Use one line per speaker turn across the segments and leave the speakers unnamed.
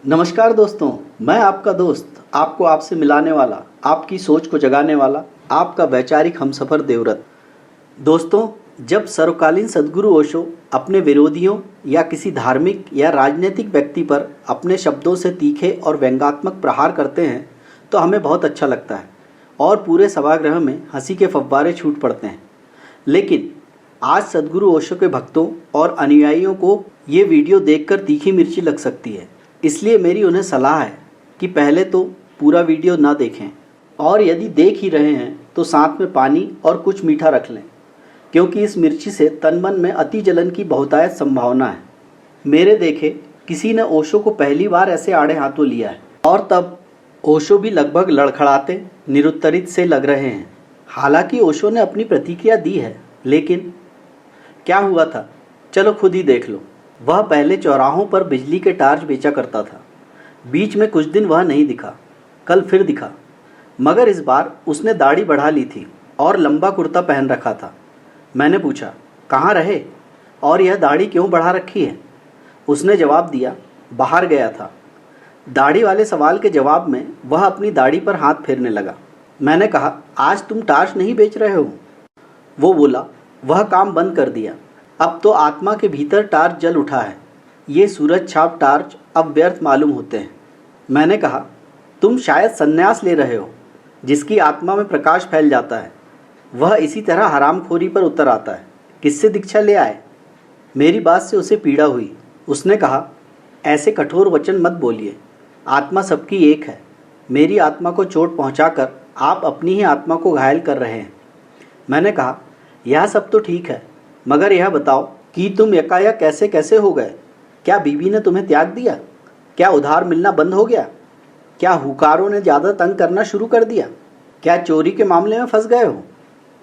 नमस्कार दोस्तों, मैं आपका दोस्त, आपको आपसे मिलाने वाला, आपकी सोच को जगाने वाला, आपका वैचारिक हमसफर देवव्रत। दोस्तों, जब सर्वकालीन सद्गुरु ओशो अपने विरोधियों या किसी धार्मिक या राजनीतिक व्यक्ति पर अपने शब्दों से तीखे और व्यंग्यात्मक प्रहार करते हैं तो हमें बहुत अच्छा लगता है और पूरे सभागृह में हंसी के फव्वारे छूट पड़ते हैं। लेकिन आज सद्गुरु ओशो के भक्तों और अनुयायियों को ये वीडियो देखकर तीखी मिर्ची लग सकती है। इसलिए मेरी उन्हें सलाह है कि पहले तो पूरा वीडियो ना देखें और यदि देख ही रहे हैं तो साथ में पानी और कुछ मीठा रख लें, क्योंकि इस मिर्ची से तन मन में अति जलन की बहुतायत संभावना है। मेरे देखे किसी ने ओशो को पहली बार ऐसे आड़े हाथों लिया है और तब ओशो भी लगभग लड़खड़ाते निरुत्तरित से लग रहे हैं। हालांकि ओशो ने अपनी प्रतिक्रिया दी है, लेकिन क्या हुआ था चलो खुद ही देख लो। वह पहले चौराहों पर बिजली के टार्च बेचा करता था। बीच में कुछ दिन वह नहीं दिखा, कल फिर दिखा, मगर इस बार उसने दाढ़ी बढ़ा ली थी और लंबा कुर्ता पहन रखा था। मैंने पूछा, कहाँ रहे और यह दाढ़ी क्यों बढ़ा रखी है? उसने जवाब दिया, बाहर गया था। दाढ़ी वाले सवाल के जवाब में वह अपनी दाढ़ी पर हाथ फेरने लगा। मैंने कहा, आज तुम टार्च नहीं बेच रहे हो? वो बोला, वह काम बंद कर दिया। अब तो आत्मा के भीतर टार्च जल उठा है। ये सूरज छाप टार्च अब व्यर्थ मालूम होते हैं। मैंने कहा, तुम शायद संन्यास ले रहे हो। जिसकी आत्मा में प्रकाश फैल जाता है वह इसी तरह हरामखोरी पर उतर आता है। किससे दीक्षा ले आए? मेरी बात से उसे पीड़ा हुई। उसने कहा, ऐसे कठोर वचन मत बोलिए। आत्मा सबकी एक है। मेरी आत्मा को चोट पहुंचाकर आप अपनी ही आत्मा को घायल कर रहे हैं। मैंने कहा, यह सब तो ठीक है, मगर यह बताओ कि तुम एकाएक कैसे कैसे हो गए? क्या बीवी ने तुम्हें त्याग दिया? क्या उधार मिलना बंद हो गया? क्या हुकारों ने ज़्यादा तंग करना शुरू कर दिया? क्या चोरी के मामले में फंस गए हो?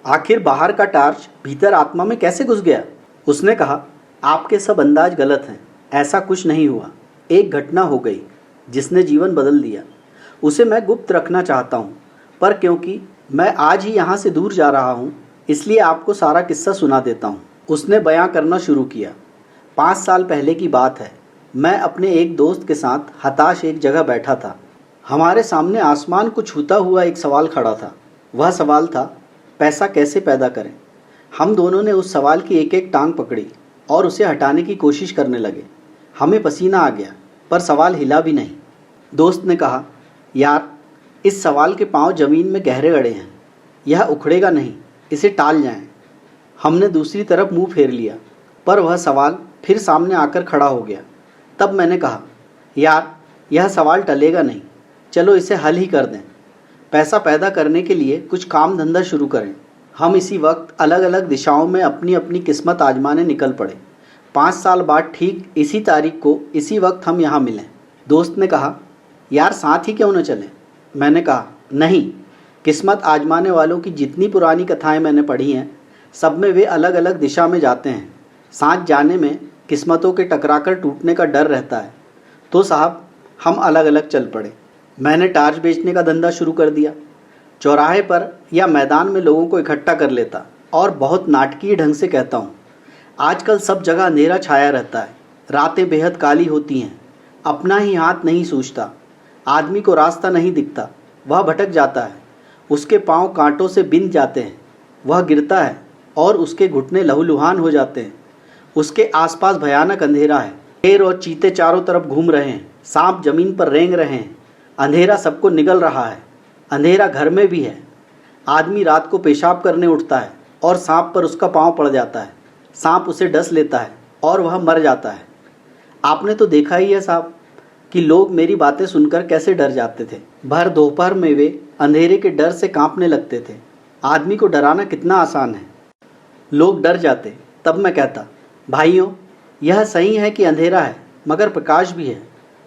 आखिर बाहर का टार्च भीतर आत्मा में कैसे घुस गया? उसने कहा, आपके सब अंदाज गलत हैं। ऐसा कुछ नहीं हुआ। एक घटना हो गई जिसने जीवन बदल दिया। उसे मैं गुप्त रखना चाहता हूँ, पर क्योंकि मैं आज ही यहाँ से दूर जा रहा हूँ इसलिए आपको सारा किस्सा सुना देता हूँ। उसने बयां करना शुरू किया। 5 साल पहले की बात है। मैं अपने एक दोस्त के साथ हताश एक जगह बैठा था। हमारे सामने आसमान को छूता हुआ एक सवाल खड़ा था। वह सवाल था, पैसा कैसे पैदा करें? हम दोनों ने उस सवाल की एक एक टांग पकड़ी और उसे हटाने की कोशिश करने लगे। हमें पसीना आ गया, पर सवाल हिला भी नहीं। दोस्त ने कहा, यार, इस सवाल के पांव जमीन में गहरे गड़े हैं। यह उखड़ेगा नहीं, इसे टाल जाएं। हमने दूसरी तरफ मुंह फेर लिया, पर वह सवाल फिर सामने आकर खड़ा हो गया। तब मैंने कहा, यार, यह सवाल टलेगा नहीं, चलो इसे हल ही कर दें। पैसा पैदा करने के लिए कुछ काम धंधा शुरू करें। हम इसी वक्त अलग अलग दिशाओं में अपनी अपनी किस्मत आजमाने निकल पड़े। 5 साल बाद ठीक इसी तारीख को इसी वक्त हम यहाँ मिलें। दोस्त ने कहा, यार, साथ ही क्यों न चलें? मैंने कहा, नहीं, किस्मत आजमाने वालों की जितनी पुरानी कथाएं मैंने पढ़ी हैं सब में वे अलग अलग दिशा में जाते हैं। साथ जाने में किस्मतों के टकराकर टूटने का डर रहता है। तो साहब, हम अलग अलग चल पड़े। मैंने टार्च बेचने का धंधा शुरू कर दिया। चौराहे पर या मैदान में लोगों को इकट्ठा कर लेता और बहुत नाटकीय ढंग से कहता हूँ, आजकल सब जगह अंधेरा छाया रहता है। रातें बेहद काली होती हैं। अपना ही हाथ नहीं सूझता। आदमी को रास्ता नहीं दिखता। वह भटक जाता है। उसके पाँव कांटों से बिंध जाते हैं। वह गिरता है और उसके घुटने लहूलुहान हो जाते हैं। उसके आसपास भयानक अंधेरा है। शेर और चीते चारों तरफ घूम रहे हैं। सांप जमीन पर रेंग रहे हैं। अंधेरा सबको निगल रहा है। अंधेरा घर में भी है। आदमी रात को पेशाब करने उठता है और सांप पर उसका पाँव पड़ जाता है। सांप उसे डस लेता है और वह मर जाता है। आपने तो देखा ही है साहब कि लोग मेरी बातें सुनकर कैसे डर जाते थे। भर दोपहर में वे अंधेरे के डर से कांपने लगते थे। आदमी को डराना कितना आसान है। लोग डर जाते, तब मैं कहता, भाइयों, यह सही है कि अंधेरा है, मगर प्रकाश भी है।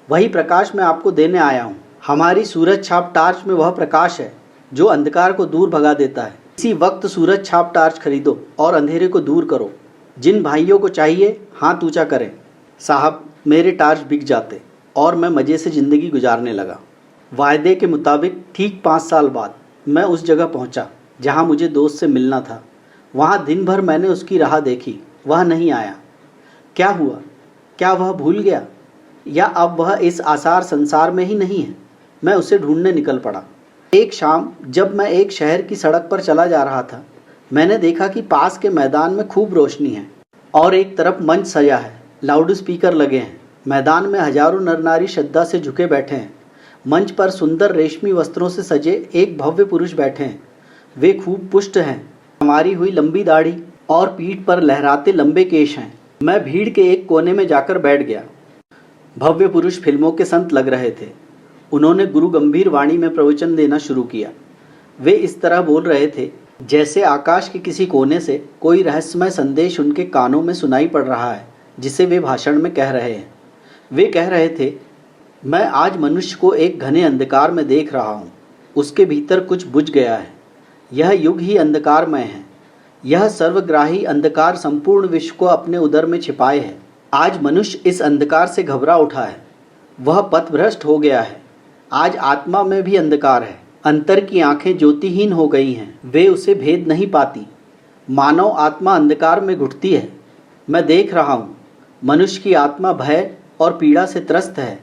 वही प्रकाश मैं आपको देने आया हूँ। हमारी सूरज छाप टार्च में वह प्रकाश है जो अंधकार को दूर भगा देता है। इसी वक्त सूरज छाप टार्च खरीदो और अंधेरे को दूर करो। जिन भाइयों को चाहिए हाथ ऊंचा करें। साहब, मेरे टार्च बिक जाते और मैं मज़े से ज़िंदगी गुजारने लगा। वायदे के मुताबिक ठीक 5 साल बाद मैं उस जगह पहुंचा जहां मुझे दोस्त से मिलना था। वहां दिन भर मैंने उसकी राह देखी, वह नहीं आया। क्या हुआ? क्या वह भूल गया? या अब वह इस आसार संसार में ही नहीं है। मैं उसे ढूंढने निकल पड़ा। एक शाम जब मैं एक शहर की सड़क पर चला जा रहा था, मैंने देखा कि पास के मैदान में खूब रोशनी है और एक तरफ मंच सजा है, लाउड स्पीकर लगे हैं। मैदान में हजारों नर नारी श्रद्धा से झुके बैठे हैं। मंच पर सुंदर रेशमी वस्त्रों से सजे एक भव्य पुरुष बैठे हैं। वे खूब पुष्ट हैं, हमारी हुई लंबी दाढ़ी और पीठ पर लहराते लंबे केश हैं। मैं भीड़ के एक कोने में जाकर बैठ गया। भव्य पुरुष फिल्मों के संत लग रहे थे। उन्होंने गुरु गंभीर वाणी में प्रवचन देना शुरू किया। वे इस तरह बोल रहे थे जैसे आकाश के किसी कोने से कोई रहस्यमय संदेश उनके कानों में सुनाई पड़ रहा है, जिसे वे भाषण में कह रहे हैं। वे कह रहे थे, मैं आज मनुष्य को एक घने अंधकार में देख रहा हूँ। उसके भीतर कुछ बुझ गया है। यह युग ही अंधकारमय है। यह सर्वग्राही अंधकार संपूर्ण विश्व को अपने उदर में छिपाए है। आज मनुष्य इस अंधकार से घबरा उठा है। वह पथभ्रष्ट हो गया है। आज आत्मा में भी अंधकार है। अंतर की आंखें ज्योतिहीन हो गई हैं। वे उसे भेद नहीं पाती। मानव आत्मा अंधकार में घुटती है। मैं देख रहा हूँ मनुष्य की आत्मा भय और पीड़ा से त्रस्त है।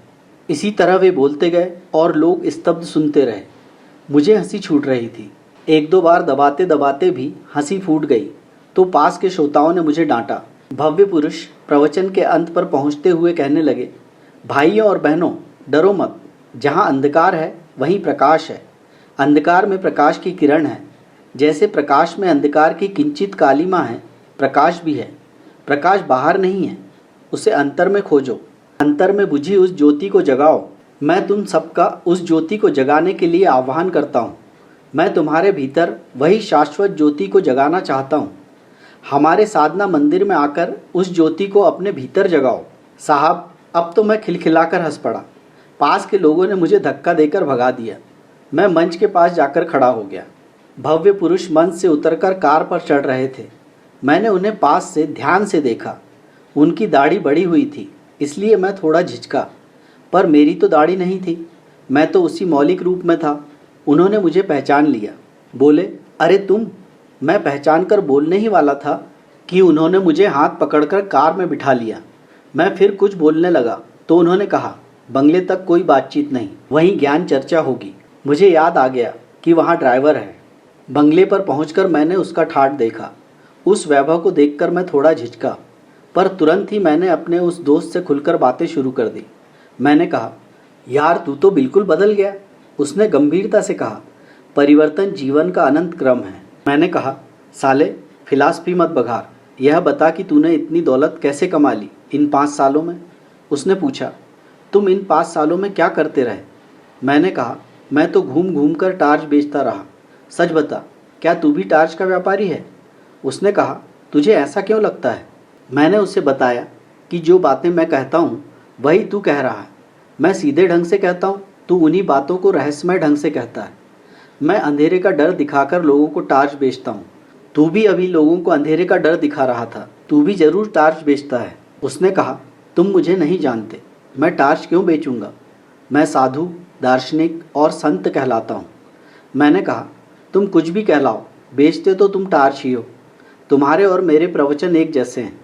इसी तरह वे बोलते गए और लोग स्तब्ध सुनते रहे। मुझे हंसी छूट रही थी। एक दो बार दबाते दबाते भी हंसी फूट गई तो पास के श्रोताओं ने मुझे डांटा। भव्य पुरुष प्रवचन के अंत पर पहुंचते हुए कहने लगे, भाइयों और बहनों, डरो मत। जहाँ अंधकार है वहीं प्रकाश है। अंधकार में प्रकाश की किरण है। जैसे प्रकाश में अंधकार की किंचित कालिमा है, प्रकाश भी है। प्रकाश बाहर नहीं है, उसे अंतर में खोजो। अंतर में बुझी उस ज्योति को जगाओ। मैं तुम सबका उस ज्योति को जगाने के लिए आह्वान करता हूँ। मैं तुम्हारे भीतर वही शाश्वत ज्योति को जगाना चाहता हूँ। हमारे साधना मंदिर में आकर उस ज्योति को अपने भीतर जगाओ। साहब, अब तो मैं खिलखिलाकर हंस पड़ा। पास के लोगों ने मुझे धक्का देकर भगा दिया। मैं मंच के पास जाकर खड़ा हो गया। भव्य पुरुष मंच से उतरकर कार पर चढ़ रहे थे। मैंने उन्हें पास से ध्यान से देखा। उनकी दाढ़ी बढ़ी हुई थी, इसलिए मैं थोड़ा झिझका, पर मेरी तो दाढ़ी नहीं थी। मैं तो उसी मौलिक रूप में था। उन्होंने मुझे पहचान लिया। बोले, अरे तुम। मैं पहचान कर बोलने ही वाला था कि उन्होंने मुझे हाथ पकड़कर कार में बिठा लिया। मैं फिर कुछ बोलने लगा तो उन्होंने कहा, बंगले तक कोई बातचीत नहीं, वहीं ज्ञान चर्चा होगी। मुझे याद आ गया कि वहाँ ड्राइवर है। बंगले पर पहुंचकर मैंने उसका ठाठ देखा। उस वैभव को देखकर मैं थोड़ा झिझका, पर तुरंत ही मैंने अपने उस दोस्त से खुलकर बातें शुरू कर दी। मैंने कहा, यार तू तो बिल्कुल बदल गया। उसने गंभीरता से कहा, परिवर्तन जीवन का अनंत क्रम है। मैंने कहा, साले फिलॉसफी मत बघार, यह बता कि तूने इतनी दौलत कैसे कमा ली इन 5 सालों में। उसने पूछा, तुम इन 5 सालों में क्या करते रहे? मैंने कहा, मैं तो घूम घूम कर टार्च बेचता रहा। सच बता, क्या तू भी टार्च का व्यापारी है? उसने कहा, तुझे ऐसा क्यों लगता है? मैंने उसे बताया कि जो बातें मैं कहता हूँ वही तू कह रहा है। मैं सीधे ढंग से कहता हूँ, तू उन्हीं बातों को रहस्यमय ढंग से कहता है। मैं अंधेरे का डर दिखाकर लोगों को टार्च बेचता हूँ। तू भी अभी लोगों को अंधेरे का डर दिखा रहा था। तू भी जरूर टार्च बेचता है। उसने कहा, तुम मुझे नहीं जानते, मैं टार्च क्यों बेचूंगा? मैं साधु, दार्शनिक और संत कहलाता हूँ। मैंने कहा, तुम कुछ भी कहलाओ, बेचते तो तुम टार्च ही हो। तुम्हारे और मेरे प्रवचन एक जैसे हैं।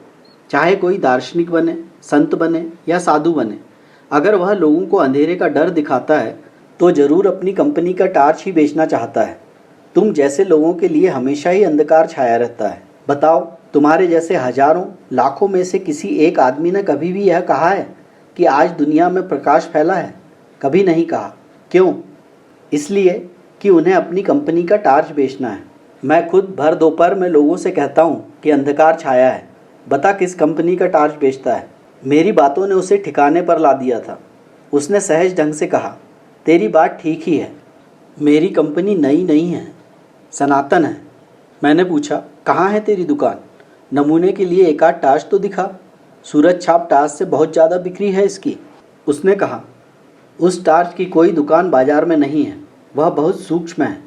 चाहे कोई दार्शनिक बने, संत बने या साधु बने, अगर वह लोगों को अंधेरे का डर दिखाता है तो जरूर अपनी कंपनी का टार्च ही बेचना चाहता है। तुम जैसे लोगों के लिए हमेशा ही अंधकार छाया रहता है। बताओ, तुम्हारे जैसे हजारों लाखों में से किसी एक आदमी ने कभी भी यह कहा है कि आज दुनिया में प्रकाश फैला है? कभी नहीं कहा। क्यों? इसलिए कि उन्हें अपनी कंपनी का टार्च बेचना है। मैं खुद भर दोपहर में लोगों से कहता हूँ कि अंधकार छाया है, बता किस कंपनी का टार्च बेचता है। मेरी बातों ने उसे ठिकाने पर ला दिया था। उसने सहज ढंग से कहा, तेरी बात ठीक ही है, मेरी कंपनी नई नहीं है, सनातन है। मैंने पूछा, कहाँ है तेरी दुकान? नमूने के लिए एक आध टार्च तो दिखा। सूरज छाप टार्च से बहुत ज़्यादा बिक्री है इसकी। उसने कहा, उस टार्च की कोई दुकान बाजार में नहीं है, वह बहुत सूक्ष्म है,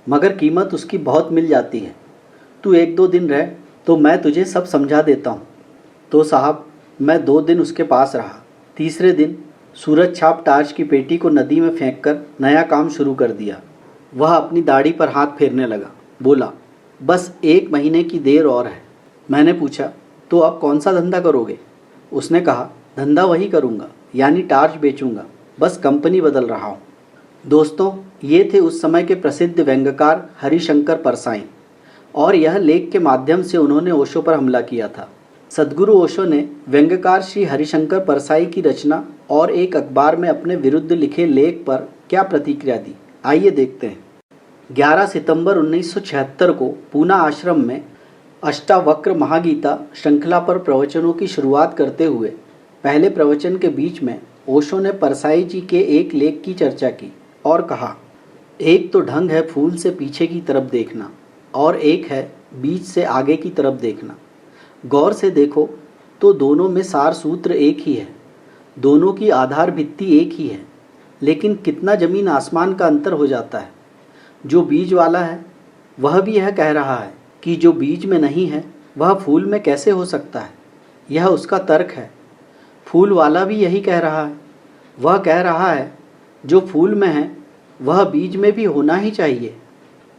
मगर कीमत उसकी बहुत मिल जाती है। तू 1-2 दिन रह तो मैं तुझे सब समझा देता हूँ। तो साहब, मैं 2 दिन उसके पास रहा। तीसरे दिन सूरज छाप टार्च की पेटी को नदी में फेंककर नया काम शुरू कर दिया। वह अपनी दाढ़ी पर हाथ फेरने लगा। बोला, बस 1 महीने की देर और है। मैंने पूछा, तो अब कौन सा धंधा करोगे? उसने कहा, धंधा वही करूँगा यानी टार्च बेचूंगा, बस कंपनी बदल रहा हूँ। दोस्तों, ये थे उस समय के प्रसिद्ध व्यंग्यकार हरिशंकर परसाई, और यह लेख के माध्यम से उन्होंने ओशो पर हमला किया था। सद्गुरु ओशो ने व्यंग्यकार श्री हरिशंकर परसाई की रचना और एक अखबार में अपने विरुद्ध लिखे लेख पर क्या प्रतिक्रिया दी, आइए देखते हैं। 11 सितंबर 1976 को पूना आश्रम में अष्टावक्र महागीता श्रृंखला पर प्रवचनों की शुरुआत करते हुए पहले प्रवचन के बीच में ओशो ने परसाई जी के एक लेख की चर्चा की और कहा, एक तो ढंग है फूल से पीछे की तरफ देखना और एक है बीज से आगे की तरफ देखना। गौर से देखो तो दोनों में सार सूत्र एक ही है, दोनों की आधार भित्ति एक ही है, लेकिन कितना जमीन आसमान का अंतर हो जाता है। जो बीज वाला है वह भी यह कह रहा है कि जो बीज में नहीं है वह फूल में कैसे हो सकता है, यह उसका तर्क है। फूल वाला भी यही कह रहा है, वह कह रहा है जो फूल में है वह बीज में भी होना ही चाहिए।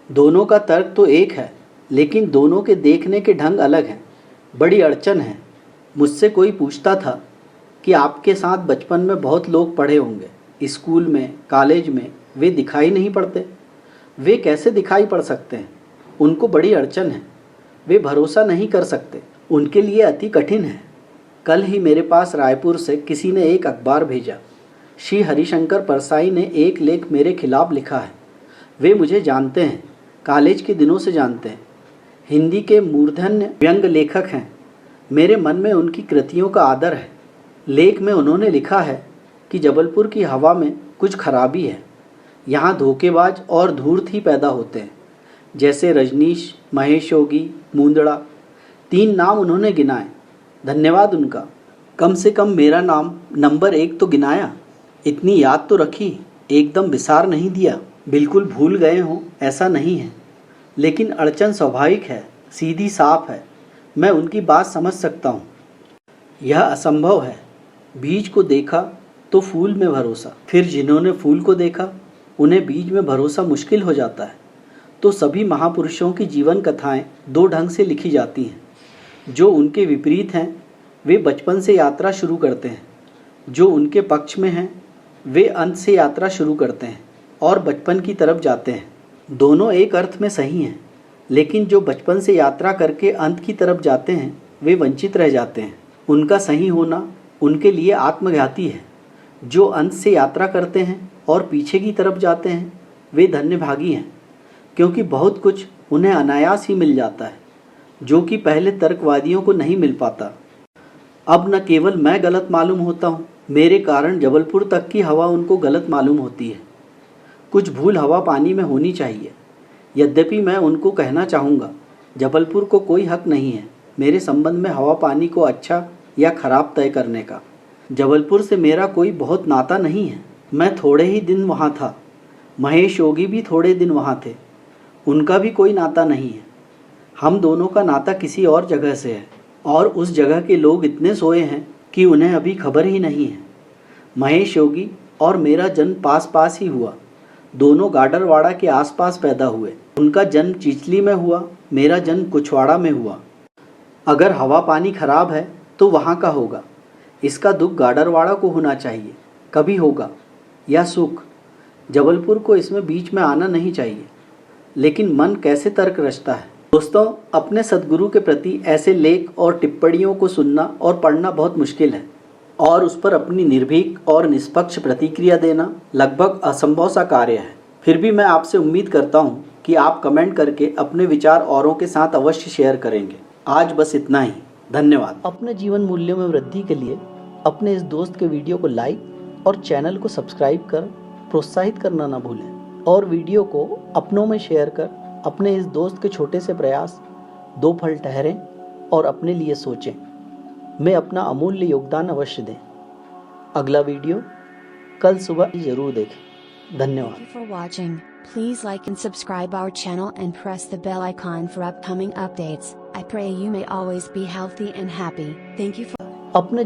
दोनों का तर्क तो एक है, लेकिन दोनों के देखने के ढंग अलग हैं। बड़ी अड़चन है। मुझसे कोई पूछता था कि आपके साथ बचपन में बहुत लोग पढ़े होंगे, स्कूल में, कॉलेज में, वे दिखाई नहीं पड़ते। वे कैसे दिखाई पड़ सकते हैं? उनको बड़ी अड़चन है, वे भरोसा नहीं कर सकते, उनके लिए अति कठिन है। कल ही मेरे पास रायपुर से किसी ने एक अखबार भेजा। श्री हरिशंकर परसाई ने एक लेख मेरे खिलाफ लिखा है। वे मुझे जानते हैं, कॉलेज के दिनों से जानते हैं। हिंदी के मूर्धन्य व्यंग्य लेखक हैं। मेरे मन में उनकी कृतियों का आदर है। लेख में उन्होंने लिखा है कि जबलपुर की हवा में कुछ खराबी है। यहाँ धोखेबाज और धूर्त ही पैदा होते हैं, जैसे रजनीश, महेश योगी, मूंदड़ा। 3 नाम उन्होंने गिनाए। धन्यवाद उनका, कम से कम मेरा नाम नंबर 1 तो गिनाया। इतनी याद तो रखी, एकदम विसार नहीं दिया। बिल्कुल भूल गए हों ऐसा नहीं है, लेकिन अड़चन स्वाभाविक है, सीधी साफ है। मैं उनकी बात समझ सकता हूँ। यह असंभव है। बीज को देखा तो फूल में भरोसा, फिर जिन्होंने फूल को देखा उन्हें बीज में भरोसा मुश्किल हो जाता है। तो सभी महापुरुषों की जीवन कथाएं 2 ढंग से लिखी जाती हैं। जो उनके विपरीत हैं वे बचपन से यात्रा शुरू करते हैं, जो उनके पक्ष में हैं वे अंत से यात्रा शुरू करते हैं और बचपन की तरफ जाते हैं। दोनों एक अर्थ में सही हैं, लेकिन जो बचपन से यात्रा करके अंत की तरफ जाते हैं वे वंचित रह जाते हैं। उनका सही होना उनके लिए आत्मघाती है। जो अंत से यात्रा करते हैं और पीछे की तरफ जाते हैं वे धन्यभागी हैं, क्योंकि बहुत कुछ उन्हें अनायास ही मिल जाता है, जो कि पहले तर्कवादियों को नहीं मिल पाता। अब न केवल मैं गलत मालूम होता हूँ, मेरे कारण जबलपुर तक की हवा उनको गलत मालूम होती है। कुछ भूल हवा पानी में होनी चाहिए। यद्यपि मैं उनको कहना चाहूँगा, जबलपुर को कोई हक नहीं है मेरे संबंध में हवा पानी को अच्छा या खराब तय करने का। जबलपुर से मेरा कोई बहुत नाता नहीं है। मैं थोड़े ही दिन वहाँ था। महेश योगी भी थोड़े दिन वहाँ थे, उनका भी कोई नाता नहीं है। हम दोनों का नाता किसी और जगह से है, और उस जगह के लोग इतने सोए हैं कि उन्हें अभी खबर ही नहीं है। महेश योगी और मेरा जन्म पास पास ही हुआ। दोनों गाडरवाड़ा के आसपास पैदा हुए। उनका जन्म चिचली में हुआ, मेरा जन्म कुछवाड़ा में हुआ। अगर हवा पानी खराब है तो वहाँ का होगा। इसका दुख गाडरवाड़ा को होना चाहिए, कभी होगा, या सुख। जबलपुर को इसमें बीच में आना नहीं चाहिए। लेकिन मन कैसे तर्क रचता है। दोस्तों, अपने सद्गुरु के प्रति ऐसे लेख और टिप्पणियों को सुनना और पढ़ना बहुत मुश्किल है, और उस पर अपनी निर्भीक और निष्पक्ष प्रतिक्रिया देना लगभग असंभव सा कार्य है। फिर भी मैं आपसे उम्मीद करता हूँ कि आप कमेंट करके अपने विचार औरों के साथ अवश्य शेयर करेंगे। आज बस इतना ही। धन्यवाद। अपने जीवन मूल्यों में वृद्धि के लिए अपने इस दोस्त के वीडियो को लाइक और चैनल को सब्सक्राइब कर प्रोत्साहित करना ना भूलें, और वीडियो को अपनों में शेयर कर अपने इस दोस्त के छोटे से प्रयास 2 फल ठहरें और अपने लिए सोचें। मैं अपना अमूल्य योगदान अवश्य दें। अगला वीडियो कल सुबह जरूर देखें। धन्यवाद।
Thank you for watching. Please like and subscribe our channel and press the bell icon for upcoming updates. I pray you may always be healthy and happy. Thank you for
अपने